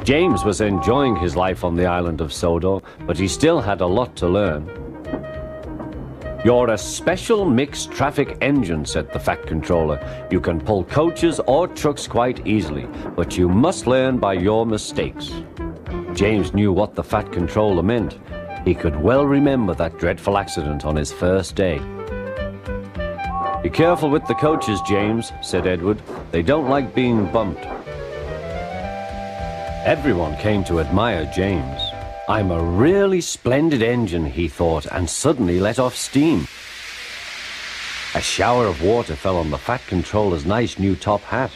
James was enjoying his life on the island of Sodor, but he still had a lot to learn. "You're a special mixed traffic engine," said the Fat Controller. "You can pull coaches or trucks quite easily, but you must learn by your mistakes." James knew what the Fat Controller meant. He could well remember that dreadful accident on his first day. "Be careful with the coaches, James," said Edward. "They don't like being bumped." Everyone came to admire James. "I'm a really splendid engine," he thought, and suddenly let off steam. A shower of water fell on the Fat Controller's nice new top hat.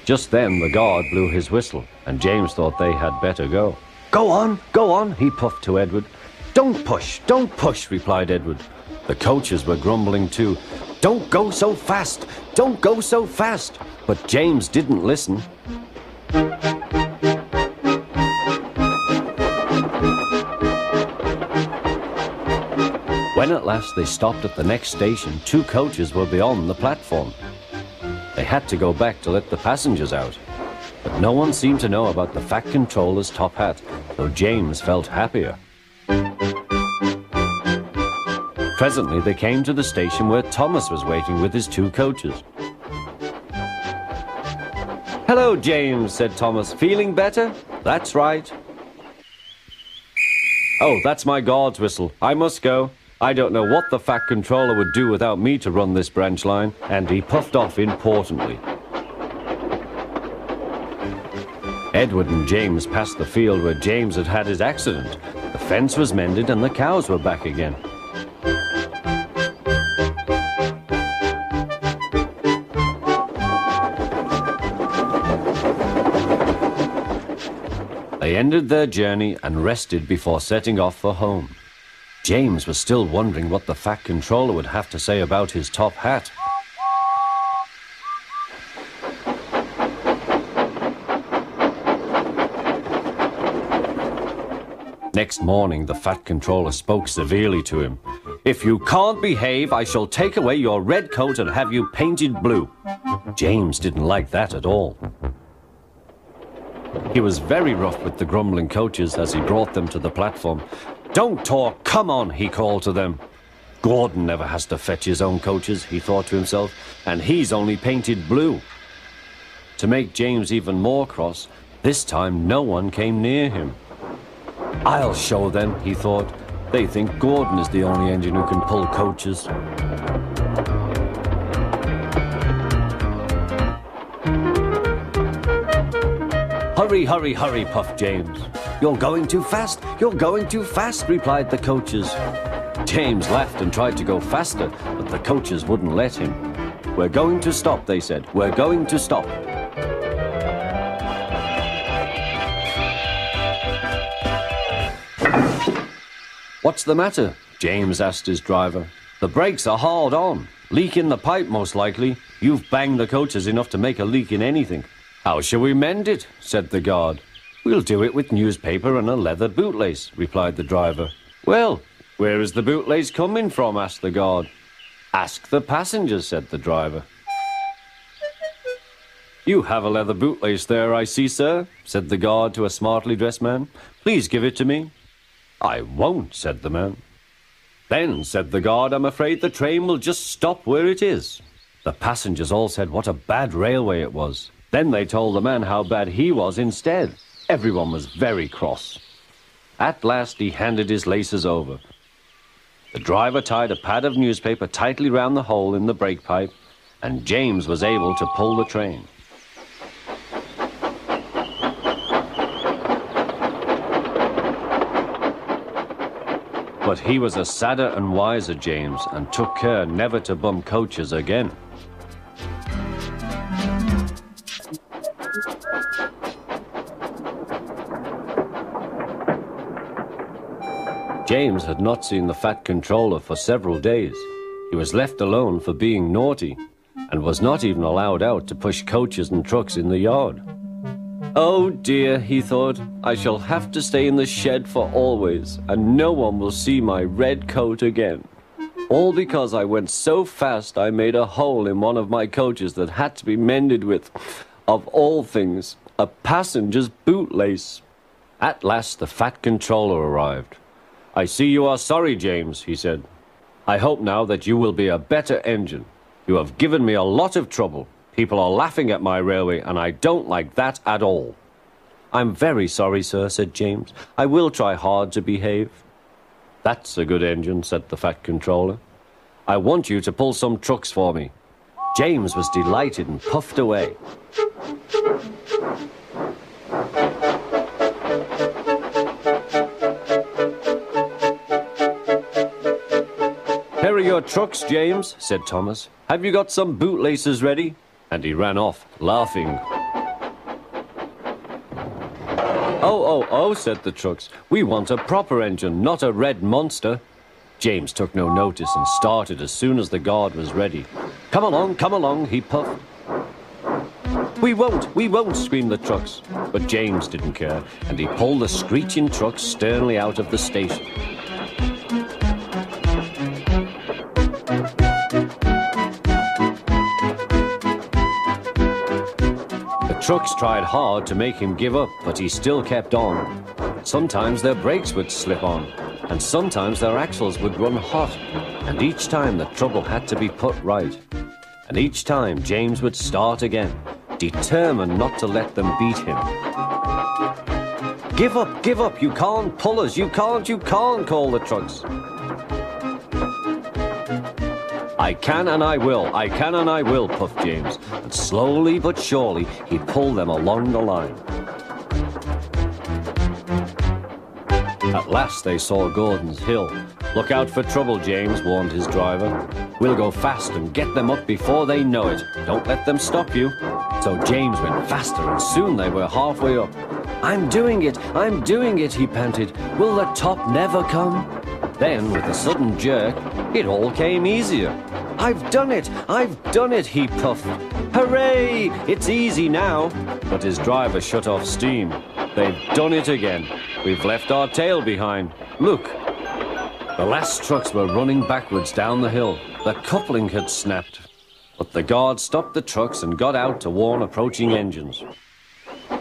Just then the guard blew his whistle, and James thought they had better go. Go on," he puffed to Edward. Don't push," replied Edward. The coaches were grumbling too. Don't go so fast! But James didn't listen. When at last they stopped at the next station, 2 coaches were beyond the platform. They had to go back to let the passengers out. But no one seemed to know about the Fat Controller's top hat, though James felt happier. Presently they came to the station where Thomas was waiting with his 2 coaches. "Hello, James," said Thomas. "Feeling better?" "That's right." "Oh, that's my guard's whistle. I must go. I don't know what the Fat Controller would do without me to run this branch line," and he puffed off importantly. Edward and James passed the field where James had had his accident. The fence was mended and the cows were back again. They ended their journey and rested before setting off for home. James was still wondering what the Fat Controller would have to say about his top hat. Next morning, the Fat Controller spoke severely to him. "If you can't behave, I shall take away your red coat and have you painted blue." James didn't like that at all. He was very rough with the grumbling coaches as he brought them to the platform. "Don't talk, come on," he called to them. "Gordon never has to fetch his own coaches," he thought to himself, "and he's only painted blue." To make James even more cross, this time no one came near him. "I'll show them," he thought. "They think Gordon is the only engine who can pull coaches." Hurry, puffed James. You're going too fast, replied the coaches. James laughed and tried to go faster, but the coaches wouldn't let him. "We're going to stop," they said. "We're going to stop." "What's the matter?" James asked his driver. "The brakes are hard on. Leak in the pipe, most likely. You've banged the coaches enough to make a leak in anything." "How shall we mend it?" said the guard. "We'll do it with newspaper and a leather bootlace," replied the driver. "Well, where is the bootlace coming from?" asked the guard. "Ask the passengers," said the driver. "You have a leather bootlace there, I see, sir," said the guard to a smartly dressed man. "Please give it to me." "I won't," said the man. "Then," said the guard, "I'm afraid the train will just stop where it is." The passengers all said what a bad railway it was. Then they told the man how bad he was instead. Everyone was very cross. At last he handed his laces over. The driver tied a pad of newspaper tightly round the hole in the brake pipe, and James was able to pull the train. But he was a sadder and wiser James, and took care never to bump coaches again. James had not seen the Fat Controller for several days. He was left alone for being naughty, and was not even allowed out to push coaches and trucks in the yard. "Oh dear," he thought, "I shall have to stay in the shed for always, and no one will see my red coat again. All because I went so fast I made a hole in one of my coaches that had to be mended with, of all things, A passenger's bootlace. At last the fat controller arrived. "I see you are sorry, James," he said. "I hope now that you will be a better engine. You have given me a lot of trouble. People are laughing at my railway, and I don't like that at all." "I'm very sorry, sir," said James. "I will try hard to behave." "That's a good engine," said the fat controller. "I want you to pull some trucks for me." James was delighted and puffed away. "Here are your trucks, James," said Thomas. "Have you got some bootlaces ready?" And he ran off, laughing. Oh, said the trucks. "We want a proper engine, not a red monster." James took no notice and started as soon as the guard was ready. Come along, he puffed. We won't, screamed the trucks. But James didn't care, and he pulled the screeching trucks sternly out of the station. The trucks tried hard to make him give up, but he still kept on. Sometimes their brakes would slip on, and sometimes their axles would run hot, and each time the trouble had to be put right. And each time James would start again, determined not to let them beat him. Give up, you can't pull us, you can't, called the trucks. I can and I will, puffed James, and slowly but surely he pulled them along the line. At last they saw Gordon's hill. Look out for trouble, James, warned his driver. We'll go fast and get them up before they know it. Don't let them stop you. So James went faster, and soon they were halfway up. I'm doing it, he panted. Will the top never come? Then, with a sudden jerk, it all came easier. I've done it, he puffed. Hooray! It's easy now. But his driver shut off steam. They've done it again. We've left our tail behind. Look. The last trucks were running backwards down the hill. The coupling had snapped. But the guard stopped the trucks and got out to warn approaching engines.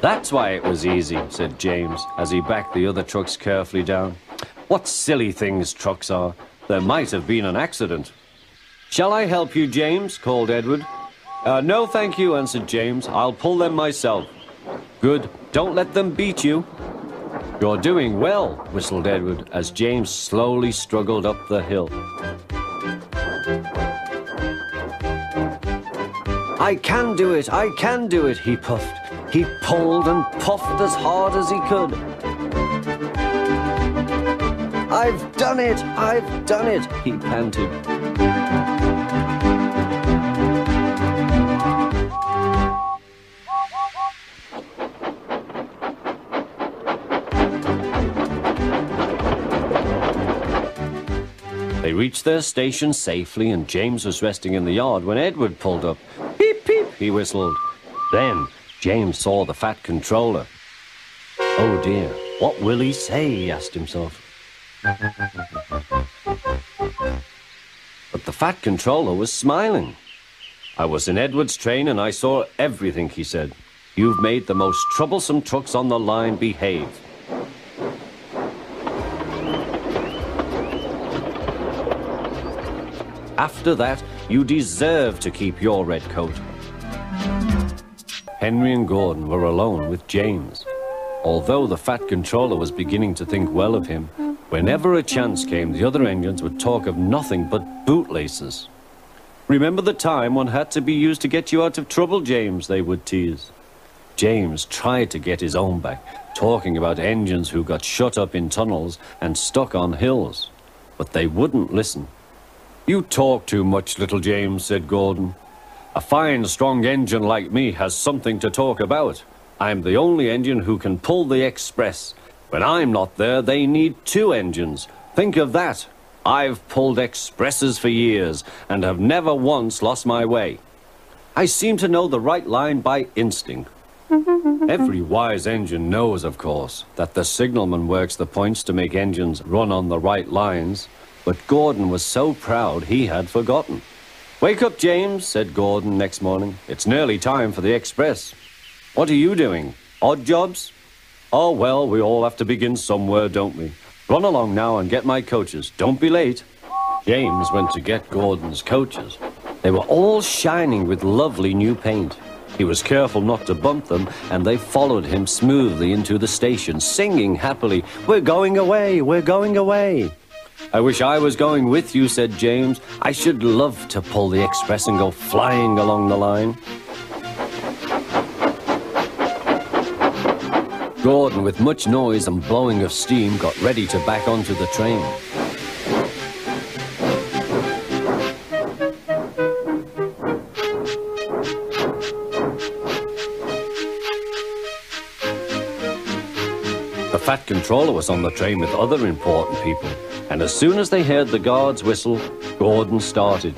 That's why it was easy, said James, as he backed the other trucks carefully down. What silly things trucks are. There might have been an accident. Shall I help you, James? Called Edward. No, thank you, answered James. I'll pull them myself. Good. Don't let them beat you. You're doing well, whistled Edward, as James slowly struggled up the hill. I can do it, he puffed. He pulled and puffed as hard as he could. I've done it, he panted. They reached their station safely, and James was resting in the yard when Edward pulled up. Peep, peep, he whistled. Then James saw the fat controller. Oh dear, what will he say, he asked himself. But the fat controller was smiling. I was in Edward's train and I saw everything, he said. You've made the most troublesome trucks on the line behave. After that, you deserve to keep your red coat. Henry and Gordon were alone with James. Although the fat controller was beginning to think well of him, whenever a chance came, the other engines would talk of nothing but bootlaces. Remember the time one had to be used to get you out of trouble, James, they would tease. James tried to get his own back, talking about engines who got shut up in tunnels and stuck on hills. But they wouldn't listen. You talk too much, little James, said Gordon. A fine, strong engine like me has something to talk about. I'm the only engine who can pull the express. When I'm not there, they need two engines. Think of that. I've pulled expresses for years and have never once lost my way. I seem to know the right line by instinct. Every wise engine knows, of course, that the signalman works the points to make engines run on the right lines. But Gordon was so proud he had forgotten. Wake up, James, said Gordon next morning. It's nearly time for the express. What are you doing? Odd jobs? Oh, well, we all have to begin somewhere, don't we? Run along now and get my coaches. Don't be late. James went to get Gordon's coaches. They were all shining with lovely new paint. He was careful not to bump them, and they followed him smoothly into the station, singing happily, "We're going away, we're going away." "I wish I was going with you," said James. "I should love to pull the express and go flying along the line." Gordon, with much noise and blowing of steam, got ready to back onto the train. The Fat Controller was on the train with other important people, and as soon as they heard the guard's whistle, Gordon started.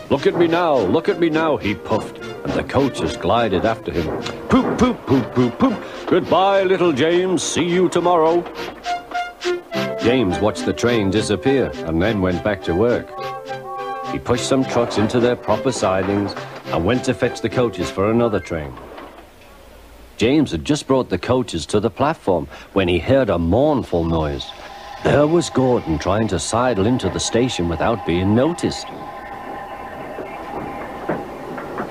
Look at me now," he puffed, and the coaches glided after him. "Poop, poop, poop, poop, poop. Goodbye, little James. See you tomorrow." James watched the train disappear and then went back to work. He pushed some trucks into their proper sidings and went to fetch the coaches for another train. James had just brought the coaches to the platform when he heard a mournful noise. There was Gordon trying to sidle into the station without being noticed.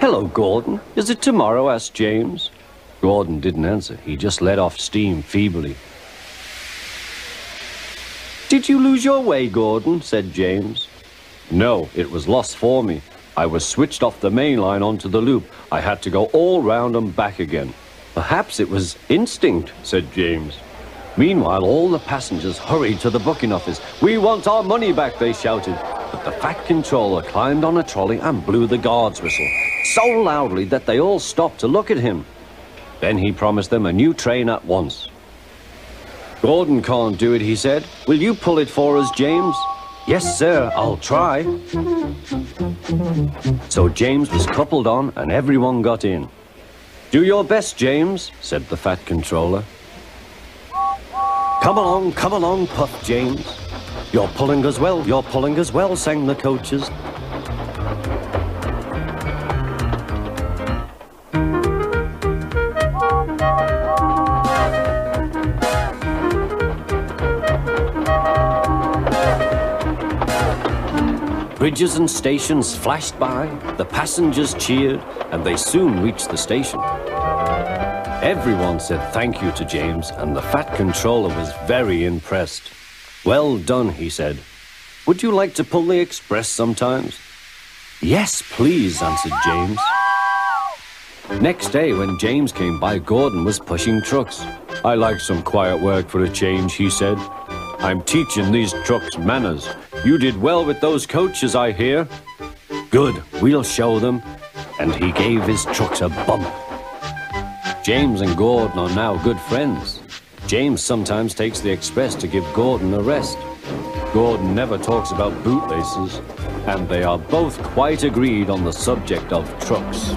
"Hello, Gordon. Is it tomorrow?" asked James. Gordon didn't answer. He just let off steam feebly. "Did you lose your way, Gordon?" said James. "No, it was lost for me. I was switched off the main line onto the loop. I had to go all round and back again." "Perhaps it was instinct," said James. Meanwhile, all the passengers hurried to the booking office. "We want our money back," they shouted. But the Fat Controller climbed on a trolley and blew the guard's whistle, so loudly that they all stopped to look at him. Then he promised them a new train at once. "Gordon can't do it," he said. "Will you pull it for us, James?" "Yes, sir, I'll try." So James was coupled on and everyone got in. "Do your best, James," said the Fat Controller. Come along, puffed James. You're pulling us well, sang the coaches. Bridges and stations flashed by, the passengers cheered, and they soon reached the station. Everyone said thank you to James, and the Fat Controller was very impressed. "Well done," he said. "Would you like to pull the express sometimes?" "Yes, please," answered James. Next day, when James came by, Gordon was pushing trucks. "I like some quiet work for a change," he said. "I'm teaching these trucks manners. You did well with those coaches, I hear." "Good, we'll show them." And he gave his trucks a bump. James and Gordon are now good friends. James sometimes takes the express to give Gordon a rest. Gordon never talks about bootlaces, and they are both quite agreed on the subject of trucks.